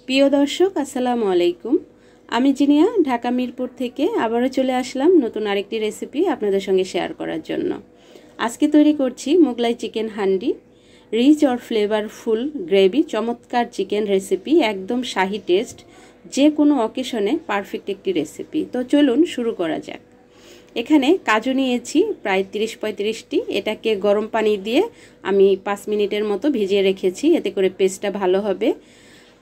প্রিয় দর্শক আসসালামু আলাইকুম। আমি জিনিয়া ঢাকা মিরপুর থেকে আবারও চলে আসলাম নতুন আরেকটি রেসিপি আপনাদের সঙ্গে শেয়ার করার জন্য। আজকে তৈরি করছি Mughlai chicken handi, rich or flavourful gravy, চমৎকার চিকেন রেসিপি, একদম শাহি টেস্ট, যে কোনো অকেশনে পারফেক্ট একটি রেসিপি। তো চলুন শুরু করা যাক। এখানে কাজু নিয়েছি প্রায় 30-35টি। এটাকে গরম পানি দিয়ে আমি 5 মিনিটের মতো ভিজিয়ে রেখেছি, এতে করে পেস্টটা ভালো হবে।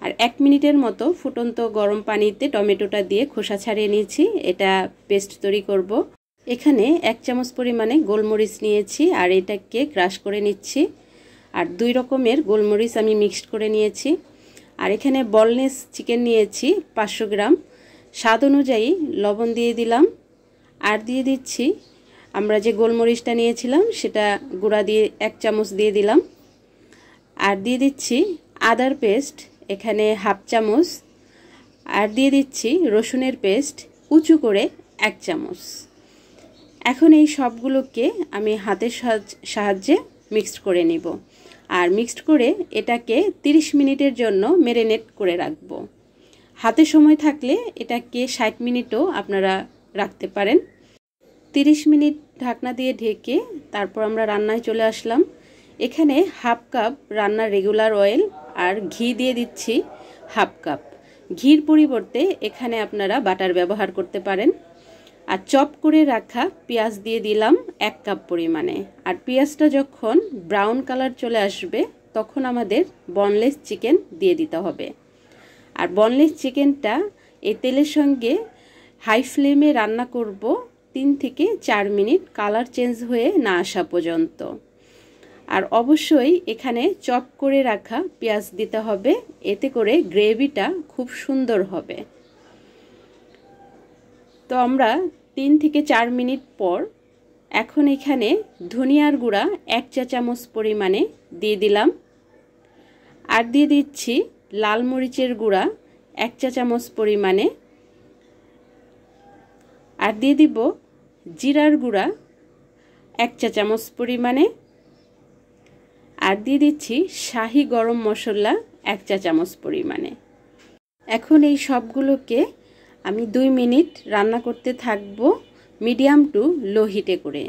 আর 1 মিনিটের মতো ফুটন্ত গরম পানিতে টমেটোটা দিয়ে খোসা ছাড়িয়ে নিয়েছি, এটা পেস্ট তৈরি করব। এখানে 1 চামচ পরিমাণে গোলমরিচ নিয়েছি আর এটাকে ক্রাশ করে নিচ্ছি। আর 2 রকমের গোলমরিচ আমি মিক্সড করে নিয়েছি। আর এখানে বলনেস চিকেন নিয়েছি 500 গ্রাম। স্বাদ অনুযায়ী লবণ দিয়ে দিলাম। আর দিয়ে দিচ্ছি আমরা যে গোলমরিচটা নিয়েছিলাম সেটা গুঁড়া দিয়ে 1 চামচ দিয়ে দিলাম। আর দিয়ে দিচ্ছি আদার পেস্ট, এখানে 1/2 চামচ। আর দিয়ে দিচ্ছি রসুনের পেস্ট উঁচু করে 1 চামচ। এখন এই সবগুলোকে আমি হাতের সাহায্যে মিক্সড করে নিব। আর মিক্সড করে এটাকে 30 মিনিটের জন্য ম্যারিনেট করে রাখব। হাতে সময় থাকলে এটাকে 60 মিনিটও আপনারা রাখতে পারেন। 30 মিনিট ঢাকনা দিয়ে ঢেকে তারপর আমরা রান্নায় চলে আসলাম। এখানে 1/2 কাপ রান্নার রেগুলার অয়েল আর ঘি দিয়ে দিচ্ছি 1/2 কাপ। ঘির পরিবর্তে এখানে আপনারা বাটার ব্যবহার করতে পারেন। আর চপ করে রাখা পেঁয়াজ দিয়ে দিলাম 1 কাপ পরিমাণে। আর পেঁয়াজটা যখন ব্রাউন কালার চলে আসবে তখন আমাদের বনলেস চিকেন দিয়ে দিতে হবে। আর বনলেস চিকেনটা এই তেলের সঙ্গে হাই ফ্লেমে রান্না করব 3 থেকে 4 মিনিট, কালার চেঞ্জ হয়ে না আসা পর্যন্ত। আর অবশ্যই এখানে চপ করে রাখা পেঁয়াজ দিতে হবে, এতে করে গ্রেভিটা খুব সুন্দর হবে। তো আমরা 3 থেকে 4 মিনিট পর এখন এখানে ধনিয়ার গুঁড়া 1 চা চামচ পরিমাণে দিয়ে দিলাম। আর দিয়ে দিচ্ছি লাল মরিচের গুঁড়া 1 চা চামচ পরিমাণে। আর দিয়ে দিব জিরার গুঁড়া 1 চা চামচ পরিমাণে। আর দিয়ে দিচ্ছি শাহি গরম মশলা 1 চা চামচ পরিমাণে। এখন এই সবগুলোকে আমি 2 মিনিট রান্না করতে থাকব মিডিয়াম টু লো হিটে করে।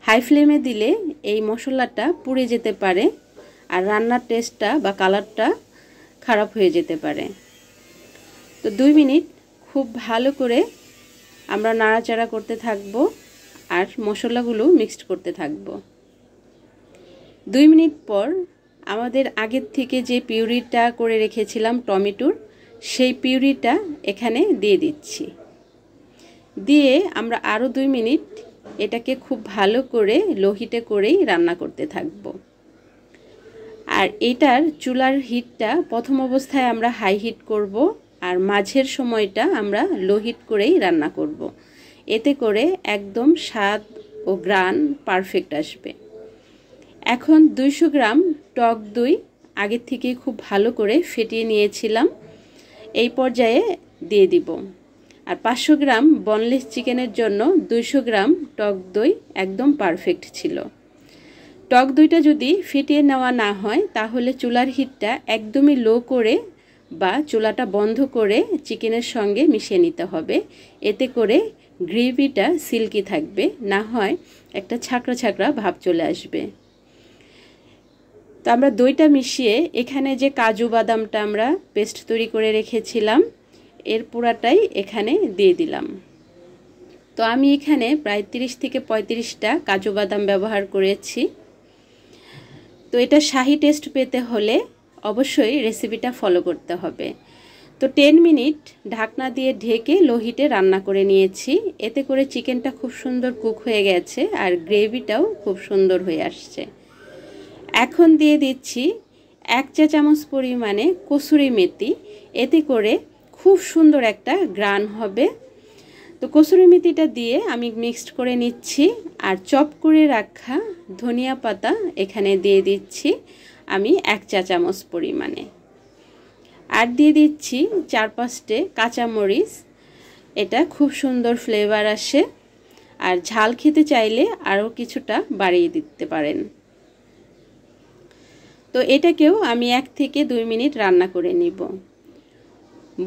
হাই ফ্লেমে দিলে এই মশলাটা পুড়ে যেতে পারে আর রান্নার টেস্টটা বা কালারটা খারাপ হয়ে যেতে পারে। তো 2 মিনিট খুব ভালো করে আমরা নাড়াচাড়া করতে থাকব আর মশলাগুলো মিক্সড করতে থাকব। 2 মিনিট পর আমাদের আগের থেকে যে পিউরিটা করে রেখেছিলাম টমেটোর, সেই পিউরিটা এখানে দিয়ে দিচ্ছি। দিয়ে আমরা আরও 2 মিনিট এটাকে খুব ভালো করে লো হিটে করেই রান্না করতে থাকব। আর এটার চুলার হিটটা প্রথম অবস্থায় আমরা হাই হিট করব আর মাঝের সময়টা আমরা লো হিট করেই রান্না করব। এতে করে একদম স্বাদ ও গ্রান পারফেক্ট আসবে। এখন 200 গ্রাম টক দই আগের থেকে খুব ভালো করে ফেটিয়ে নিয়েছিলাম, এই পর্যায়ে দিয়ে দিব। আর 500 গ্রাম বনলেস চিকেনের জন্য 200 গ্রাম টক দই একদম পারফেক্ট ছিল। টক দইটা যদি ফেটিয়ে নেওয়া না হয় তাহলে চুলার হিটটা একদমই লো করে বা চুলাটা বন্ধ করে চিকেনের সঙ্গে মিশিয়ে নিতে হবে, এতে করে গ্রেভিটা সিল্কি থাকবে, না হয় একটা ছাকড়া ছাকড়া ভাব চলে আসবে। তো আমরা দইটা মিশিয়ে এখানে যে কাজু বাদামটা আমরা পেস্ট তৈরি করে রেখেছিলাম এর পুরাটাই এখানে দিয়ে দিলাম। তো আমি এখানে প্রায় 30 থেকে 35টা কাজু বাদাম ব্যবহার করেছি। তো এটা শাহি টেস্ট পেতে হলে অবশ্যই রেসিপিটা ফলো করতে হবে। তো 10 মিনিট ঢাকনা দিয়ে ঢেকে লো হিটে রান্না করে নিয়েছি, এতে করে চিকেনটা খুব সুন্দর কুক হয়ে গেছে আর গ্রেভিটাও খুব সুন্দর হয়ে আসছে। এখন দিয়ে দিচ্ছি 1 চা চামচ পরিমাণে কসুরি মেথি, এতে করে খুব সুন্দর একটা গ্রান হবে। তো কসুরি মেথিটা দিয়ে আমি মিক্সড করে নিচ্ছি। আর চপ করে রাখা ধনিয়া পাতা এখানে দিয়ে দিচ্ছি আমি 1 চা চামচ পরিমাণে। আর দিয়ে দিচ্ছি 4-5টে কাঁচামরিচ, এটা খুব সুন্দর ফ্লেভার আসে। আর ঝাল খেতে চাইলে আরও কিছুটা বাড়িয়ে দিতে পারেন। তো এটাকেও আমি 1 থেকে 2 মিনিট রান্না করে নিব।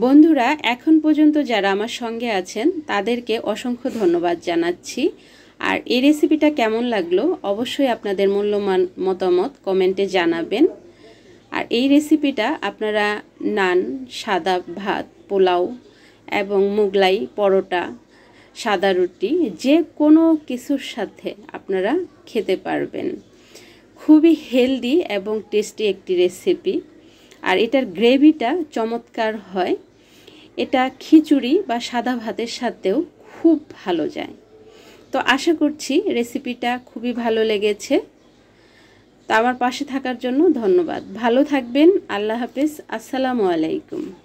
বন্ধুরা, এখন পর্যন্ত যারা আমার সঙ্গে আছেন তাদেরকে অসংখ্য ধন্যবাদ জানাচ্ছি। আর এই রেসিপিটা কেমন লাগলো অবশ্যই আপনাদের মূল্যবান মতামত কমেন্টে জানাবেন। আর এই রেসিপিটা আপনারা নান, সাদা ভাত, পোলাও এবং মোগলাই, পরোটা, সাদা রুটি যে কোনো কিছুর সাথে আপনারা খেতে পারবেন। খুবই হেলদি এবং টেস্টি একটি রেসিপি। আর এটার গ্রেভিটা চমৎকার হয়। এটা খিচুড়ি বা সাদা ভাতের সাথেও খুব ভালো যায়। তো আশা করছি রেসিপিটা খুবই ভালো লেগেছে। তো আমার পাশে থাকার জন্য ধন্যবাদ। ভালো থাকবেন। আল্লাহ হাফেজ। আসসালামু আলাইকুম।